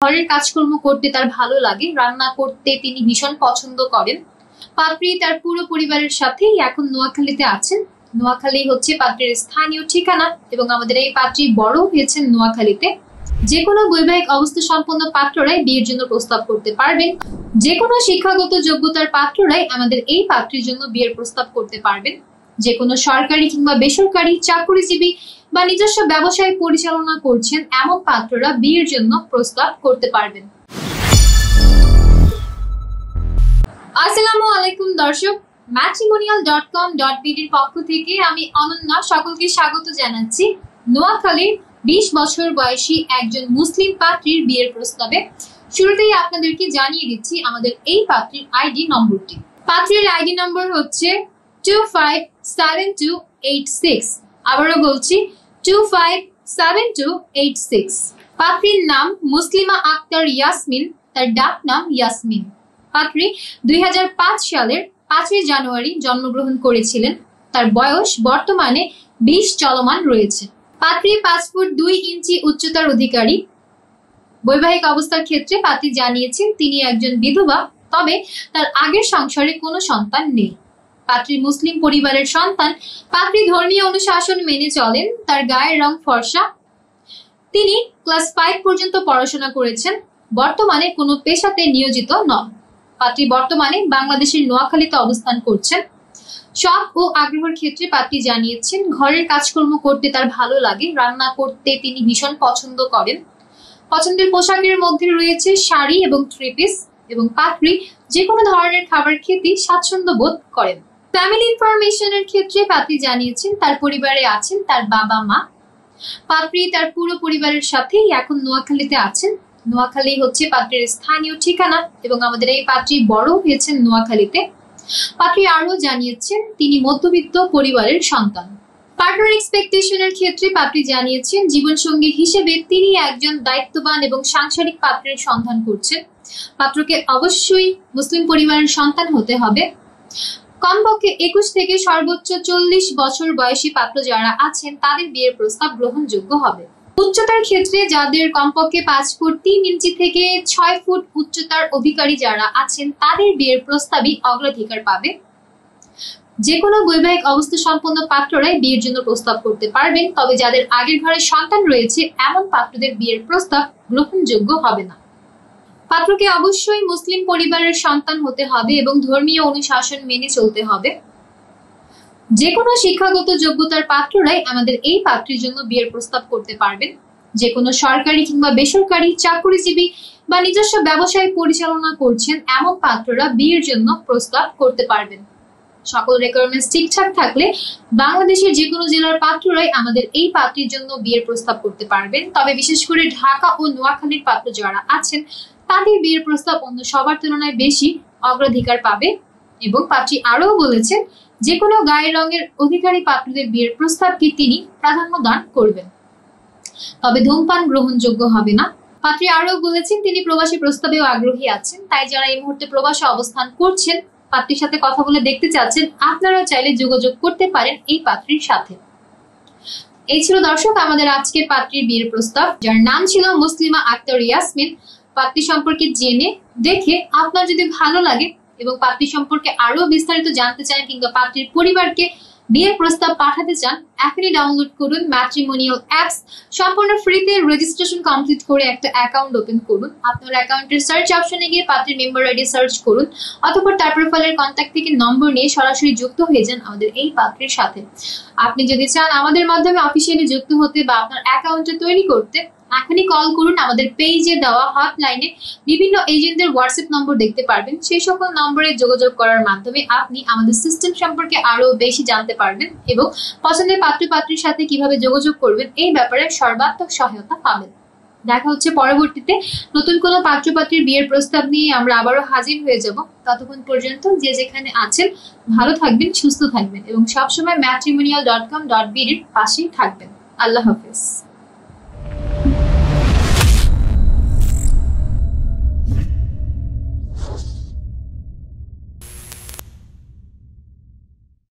ঘরের কাজকর্ম করতে তার ভালো লাগে, রান্না করতে তিনি ভীষণ পছন্দ করেন। পাত্রী তার পুরো পরিবারের সাথেই এখন নোয়াখালীতে আছেন। নোয়াখালী হচ্ছে পাত্রীর স্থানীয় ঠিকানা এবং আমাদের এই পাত্রী বড় হয়েছেন নোয়াখালীতে। যে কোনো বৈবাহিক অবস্থা সম্পন্ন পাত্ররাই বিয়ের জন্য প্রস্তাব করতে পারবেন। যে কোনো শিক্ষাগত যোগ্যতার পাত্ররাই আমাদের এই পাত্রীর জন্য বিয়ের প্রস্তাব করতে পারবেন। যে কোনো সরকারি কিংবা বেসরকারি চাকরিজীবী বা নিজস্ব ব্যবসায় পরিচালনা করছেন এমন পাত্ররা বিয়ের জন্য প্রস্তাব করতে পারবেন। আসসালামু আলাইকুম দর্শক, matrimonial.com.bd এর পক্ষ থেকে আমি অনন্যা সকলকে স্বাগত জানাচ্ছি নোয়াখালীর 20 বছর বয়সী একজন মুসলিম পাত্রীর বিয়ের প্রস্তাবে। শুরুতেই আপনাদেরকে জানিয়ে দিচ্ছি আমাদের এই পাত্রীর আইডি নম্বরটি। পাত্রীর আইডি নম্বর হচ্ছে 257286। আবারও বলছি 257286। পাত্রীর নাম মুসলিমা আক্তার ইয়াসমিন, তার ডাক নাম ইয়াসমিন। পাত্রী 2005 সালের 5 জানুয়ারি জন্মগ্রহণ করেছিলেন। তার বয়স বর্তমানে 20 চলমান রয়েছে। পাত্রী 5 ফুট 2 ইঞ্চি উচ্চতার অধিকারী। বৈবাহিক অবস্থার ক্ষেত্রে পাত্রী জানিয়েছেন তিনি একজন বিধবা, তবে তার আগের সংসারে কোনো সন্তান নেই। পাত্রী মুসলিম পরিবারের সন্তান। পাত্রী ধর্মীয় অনুশাসন মেনে চলেন। তার গায়ের রং ফর্সা। তিনি ক্লাস 5 পর্যন্ত পড়াশোনা করেছেন। বর্তমানে কোনো পেশাতে নিয়োজিত নন। পাত্রী বর্তমানে বাংলাদেশের নোয়াখালীতে অবস্থান করছেন। শখ ও আগ্রহের ক্ষেত্রে পাত্রী জানিয়েছেন ঘরের কাজকর্ম করতে তার ভালো লাগে, রান্না করতে তিনি ভীষণ পছন্দ করেন। পছন্দের পোশাকের মধ্যে রয়েছে শাড়ি এবং 3 পিস, এবং পাত্রী যে কোনো ধরনের খাবার খেতে স্বাচ্ছন্দ্য বোধ করেন। ফ্যামিলি ইনফরমেশনের ক্ষেত্রে পাত্রী জানিয়েছেন তার পরিবারে আছেন তার বাবা মা। পাত্রী তার পুরো পরিবারের সাথেই এখন নোয়াখালীতে আছেন। নোয়াখালী হচ্ছে পাত্রীর স্থানীয় ঠিকানা এবং আমাদের এই পাত্রী বড় হয়েছেন নোয়াখালীতে। পাত্রী আরো জানিয়েছেন তিনি মধ্যবিত্ত পরিবারের সন্তান। পার্টনার এক্সপেকটেশনের ক্ষেত্রে পাত্রী জানিয়েছেন জীবনসঙ্গী হিসেবে তিনি একজন দায়িত্ববান এবং সাংসারিক পাত্রের সন্ধান করছেন। পাত্রকে অবশ্যই মুসলিম পরিবারের সন্তান হতে হবে। কমপক্ষে 21 থেকে সর্বোচ্চ 40 বছর বয়সী পাত্র যারা আছেন তাদের বিয়ের প্রস্তাব গ্রহণযোগ্য হবে। উচ্চতার ক্ষেত্রে যাদের কমপক্ষে 5 ফুট 3 ইঞ্চি থেকে 6 ফুট উচ্চতার অধিকারী যারা আছেন তাদের বিয়ের প্রস্তাবই অগ্রাধিকার পাবে। যে কোনো বৈবাহিক অবস্থা সম্পন্ন পাত্ররাই বিয়ের জন্য প্রস্তাব করতে পারবেন, তবে যাদের আগের ঘরে সন্তান রয়েছে এমন পাত্রদের বিয়ের প্রস্তাব গ্রহণযোগ্য হবে না। পাত্রকে অবশ্যই মুসলিম পরিবারের সন্তান হতে হবে এবং ধর্মীয় অনুশাসন মেনে চলতে হবে। যে কোনো শিক্ষাগত যোগ্যতার পাত্ররাই আমাদের এই পাত্রীর জন্য বিয়ের প্রস্তাব করতে পারবেন। যে কোনো সরকারি কিংবা বেসরকারি চাকরিজীবী বা নিজস্ব ব্যবসায় পরিচালনা করছেন এমন পাত্ররা বিয়ের জন্য প্রস্তাব করতে পারবেন। সকল রিকোয়ারমেন্টস ঠিকঠাক থাকলে বাংলাদেশের যে কোনো জেলার পাত্ররাই আমাদের এই পাত্রীর জন্য বিয়ের প্রস্তাব করতে পারবেন। তবে বিশেষ করে ঢাকা ও নোয়াখালীর পাত্র যারা আছেন তাদের বিয়ের প্রস্তাব অন্য সবার তুলনায় বেশি অগ্রাধিকার পাবে। এবং পাত্রী আরও বলেছেন যে কোনো গায়ের রঙের অধিকারী পাত্রদের বিয়ের প্রস্তাবকে তিনি প্রাধান্য দান করবেন, তবে ধূমপান গ্রহণযোগ্য হবে না। পাত্রী আরও বলেছেন তিনি প্রবাসী প্রস্তাবেও আগ্রহী আছেন, তাই যারা এই মুহূর্তে প্রবাসে অবস্থান করছেন পাত্রীর সাথে কথা বলে দেখতে চাচ্ছেন আপনারা চাইলে যোগাযোগ করতে পারেন এই পাত্রীর সাথে। এই ছিল দর্শক আমাদের আজকের পাত্রীর বিয়ের প্রস্তাব, যার নাম ছিল মুসলিমা আক্তার ইয়াসমিন। পাত্রী সম্পর্কে জেনে দেখে আপনার যদি ভালো লাগে এবং পাত্রী সম্পর্কে আরো বিস্তারিত জানতে চান কিংবা পাত্রীর পরিবারকে বিয়ের প্রস্তাব পাঠাতে চান, এখনই ডাউনলোড করুন ম্যাট্রিমোনিয়াল অ্যাপস। সম্পূর্ণ ফ্রিতে রেজিস্ট্রেশন কমপ্লিট করে একটা অ্যাকাউন্ট ওপেন করুন। আপনার অ্যাকাউন্টের সার্চ অপশনে গিয়ে পাত্রীর মেম্বার আইডি সার্চ করুন, অথবা তার প্রোফাইলের কন্ট্যাক্ট থেকে নম্বর নিয়ে সরাসরি যুক্ত হয়ে যান আমাদের এই পাত্রীর সাথে। আপনি যদি চান আমাদের মাধ্যমে অফিসিয়ালি যুক্ত হতে বা আপনার অ্যাকাউন্টে তৈরি করতে, এখনই কল করুন। আমাদের পেজে দেওয়া হটলাইনে বিভিন্ন এজেন্টদের হোয়াটসঅ্যাপ নম্বর দেখতে পারবেন। সেই সকল নম্বরে যোগাযোগ করার মাধ্যমে আপনি আমাদের সিস্টেম সম্পর্কে আরো বেশি জানতে পারবেন এবং পছন্দের পাত্র পাত্রীর সাথে কিভাবে যোগাযোগ করবেন এই ব্যাপারে সর্বাত্মক সহায়তা পাবেন। দেখা হচ্ছে পরবর্তীতে নতুন কোনো পাত্র পাত্রীর বিয়ের প্রস্তাব নিয়ে আমরা আবারও হাজির হয়ে যাব। ততক্ষণ পর্যন্ত যে যেখানে আছেন ভালো থাকবেন, সুস্থ থাকবেন এবং সবসময় matrimonial.com.bd এর পাশেই থাকবেন। আল্লাহ হাফেজ।